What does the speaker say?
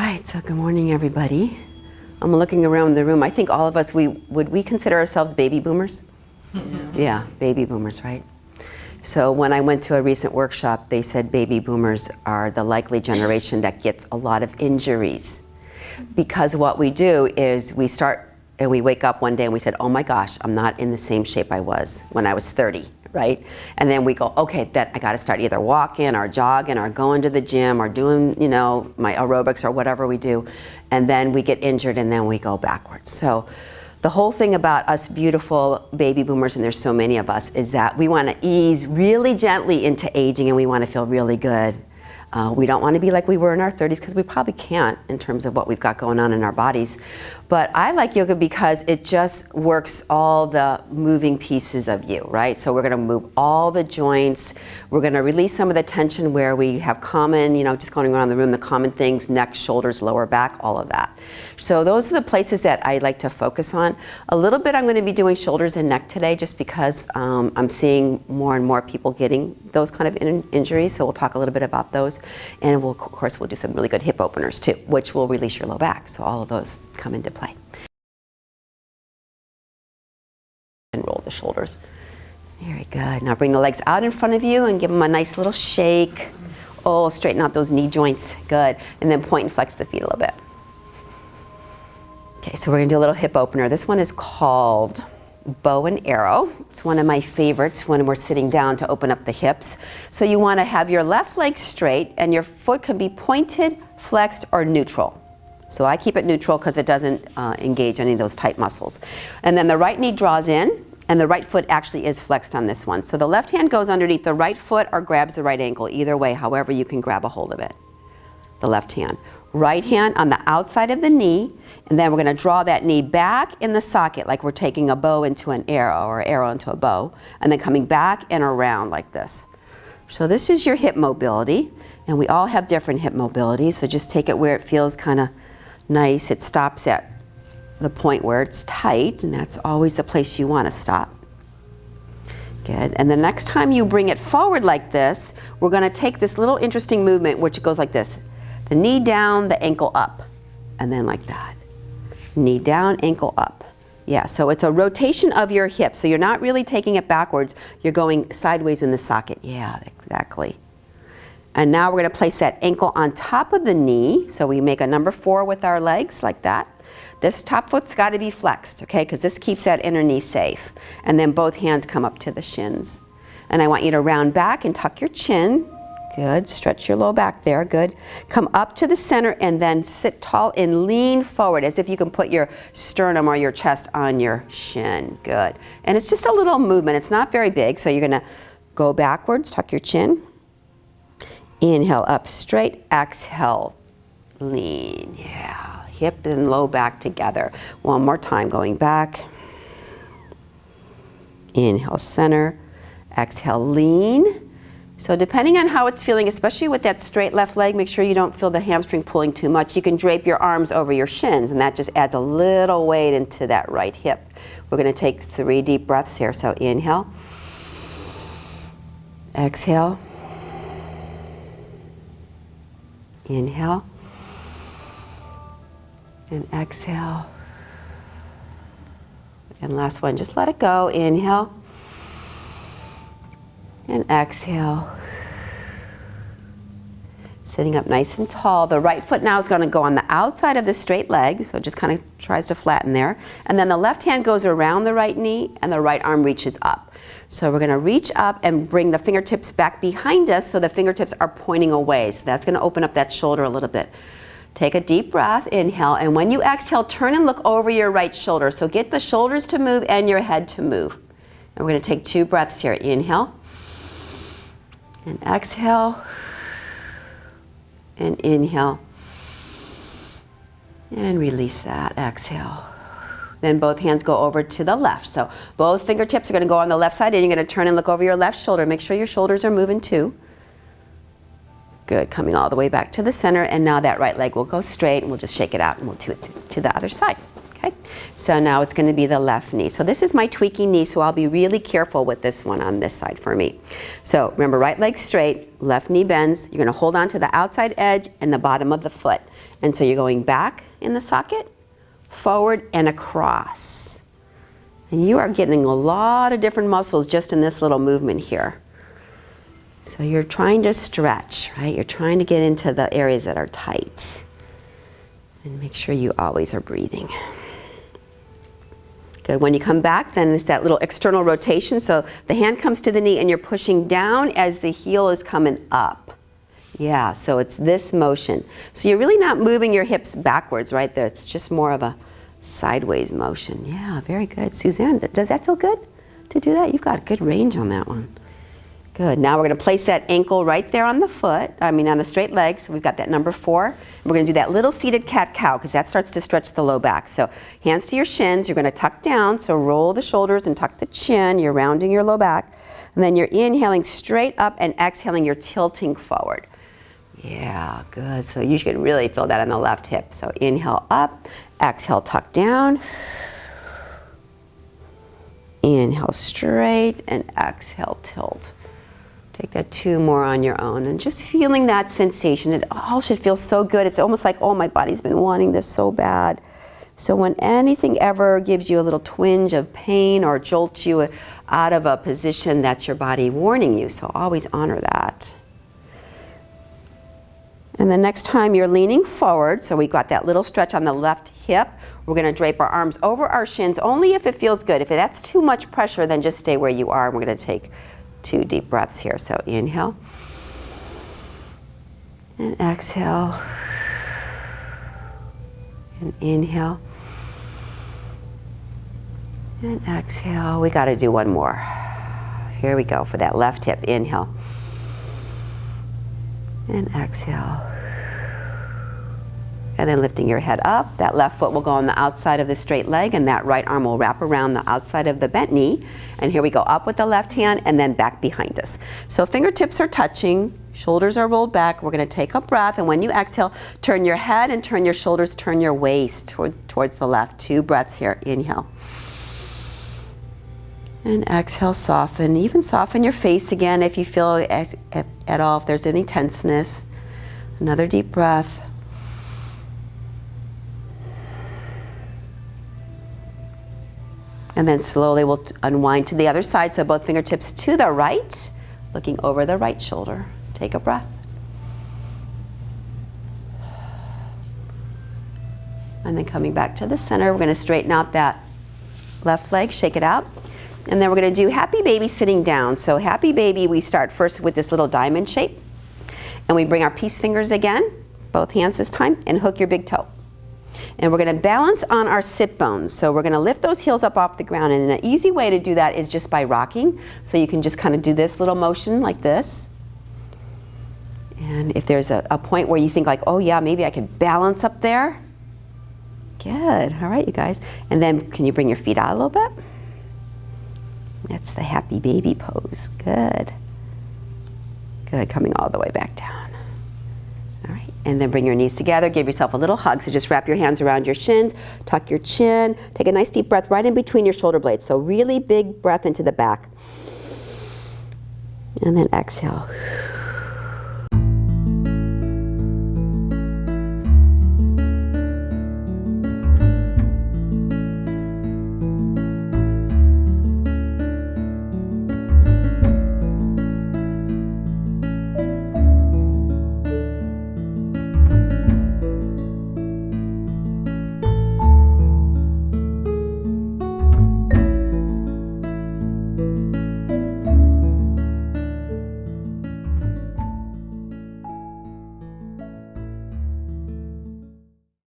right, so good morning, everybody. I'm looking around the room. I think all of us, would we consider ourselves baby boomers? Yeah, baby boomers, right? So when I went to a recent workshop, they said baby boomers are the likely generation that gets a lot of injuries. Because what we do is we start and we wake up one day and we said, oh my gosh, I'm not in the same shape I was when I was 30. Right? And then we go, okay, I got to start either walking or jogging or going to the gym or doing, you know, my aerobics or whatever we do. And then we get injured and then we go backwards. So the whole thing about us beautiful baby boomers, and there's so many of us, is that we want to ease really gently into aging and we want to feel really good. We don't want to be like we were in our 30s because we probably can't in terms of what we've got going on in our bodies. But I like yoga because it just works all the moving pieces of you, right? So we're going to move all the joints. We're going to release some of the tension where we have common, you know, just going around the room, the common things, neck, shoulders, lower back, all of that. So those are the places that I like to focus on. A little bit I'm going to be doing shoulders and neck today just because I'm seeing more and more people getting those kind of injuries. So we'll talk a little bit about those. And we'll, of course, we'll do some really good hip openers too, which will release your low back. So all of those come into play. And roll the shoulders. Very good. Now bring the legs out in front of you and give them a nice little shake. Oh, straighten out those knee joints. Good. And then point and flex the feet a little bit. Okay, so we're going to do a little hip opener. This one is called bow and arrow. It's one of my favorites when we're sitting down to open up the hips. So you want to have your left leg straight and your foot can be pointed, flexed, or neutral. So I keep it neutral because it doesn't engage any of those tight muscles. And then the right knee draws in and the right foot actually is flexed on this one. So the left hand goes underneath the right foot or grabs the right ankle, either way, however you can grab a hold of it. The left hand. Right hand on the outside of the knee, and then we're going to draw that knee back in the socket like we're taking a bow into an arrow or arrow into a bow, and then coming back and around like this. So this is your hip mobility, and we all have different hip mobility, so just take it where it feels kind of nice. It stops at the point where it's tight, and that's always the place you want to stop. Good. And the next time you bring it forward like this, we're going to take this little interesting movement which goes like this. The knee down, the ankle up, and then like that. Knee down, ankle up. Yeah, so it's a rotation of your hip. So you're not really taking it backwards. You're going sideways in the socket. Yeah, exactly. And now we're going to place that ankle on top of the knee. So we make a number 4 with our legs like that. This top foot's got to be flexed, okay, because this keeps that inner knee safe. And then both hands come up to the shins. And I want you to round back and tuck your chin. Good. Stretch your low back there. Good. Come up to the center and then sit tall and lean forward as if you can put your sternum or your chest on your shin. Good. And it's just a little movement. It's not very big. So you're going to go backwards, tuck your chin. Inhale up straight. Exhale. Lean. Yeah. Hip and low back together. One more time. Going back. Inhale center. Exhale lean. So depending on how it's feeling, especially with that straight left leg, make sure you don't feel the hamstring pulling too much. You can drape your arms over your shins, and that just adds a little weight into that right hip. We're going to take 3 deep breaths here. So inhale, exhale, inhale, and exhale. And last one, just let it go. Inhale. And exhale. Sitting up nice and tall. The right foot now is going to go on the outside of the straight leg, so it just kind of tries to flatten there. And then the left hand goes around the right knee and the right arm reaches up. So we're going to reach up and bring the fingertips back behind us so the fingertips are pointing away. So that's going to open up that shoulder a little bit. Take a deep breath, inhale, and when you exhale, turn and look over your right shoulder. So get the shoulders to move and your head to move. And we're going to take 2 breaths here. Inhale. And exhale, and inhale, and release that, exhale. Then both hands go over to the left. So both fingertips are going to go on the left side, and you're going to turn and look over your left shoulder. Make sure your shoulders are moving too. Good, coming all the way back to the center, and now that right leg will go straight, and we'll just shake it out, and we'll do it to the other side. Okay. Okay, so now it's going to be the left knee. So this is my tweaking knee, so I'll be really careful with this one on this side for me. So remember, right leg straight, left knee bends. You're going to hold on to the outside edge and the bottom of the foot. And so you're going back in the socket, forward and across. And you are getting a lot of different muscles just in this little movement here. So you're trying to stretch, right? You're trying to get into the areas that are tight. And make sure you always are breathing. Good. When you come back, then it's that little external rotation. So the hand comes to the knee and you're pushing down as the heel is coming up. Yeah, so it's this motion. So you're really not moving your hips backwards, right there. It's just more of a sideways motion. Yeah, very good. Suzanne, does that feel good to do that? You've got good range on that one. Good. Now we're going to place that ankle right there on the foot, on the straight leg. So we've got that number 4. And we're going to do that little seated cat-cow because that starts to stretch the low back. So hands to your shins. You're going to tuck down. So roll the shoulders and tuck the chin. You're rounding your low back. And then you're inhaling straight up and exhaling, you're tilting forward. Yeah, good. So you should really feel that on the left hip. So inhale up, exhale tuck down. Inhale straight and exhale tilt. Take that 2 more on your own and just feeling that sensation. It all should feel so good. It's almost like, oh, my body's been wanting this so bad. So when anything ever gives you a little twinge of pain or jolts you out of a position, that's your body warning you. So always honor that. And the next time you're leaning forward, so we got that little stretch on the left hip, we're going to drape our arms over our shins only if it feels good. If that's too much pressure, then just stay where you are. We're going to take 2 deep breaths here. So inhale and exhale and inhale and exhale. We got to do one more. Here we go for that left hip. Inhale and exhale. And then lifting your head up, that left foot will go on the outside of the straight leg and that right arm will wrap around the outside of the bent knee. And here we go, up with the left hand and then back behind us. So fingertips are touching, shoulders are rolled back. We're going to take a breath, and when you exhale, turn your head and turn your shoulders, turn your waist towards the left. 2 breaths here. Inhale. And exhale, soften. Even soften your face again if you feel at all, if there's any tenseness. Another deep breath. And then slowly we'll unwind to the other side. So both fingertips to the right, looking over the right shoulder. Take a breath. And then coming back to the center, we're going to straighten out that left leg, shake it out. And then we're going to do happy baby sitting down. So happy baby, we start first with this little diamond shape. And we bring our peace fingers again, both hands this time, and hook your big toe. And we're going to balance on our sit bones. So we're going to lift those heels up off the ground. And an easy way to do that is just by rocking. So you can just kind of do this little motion like this. And if there's a point where you think like, oh yeah, maybe I could balance up there. Good. All right, you guys. And then can you bring your feet out a little bit? That's the happy baby pose. Good. Good. Coming all the way back down. All right. And then bring your knees together. Give yourself a little hug. So just wrap your hands around your shins. Tuck your chin. Take a nice deep breath right in between your shoulder blades. So really big breath into the back. And then exhale.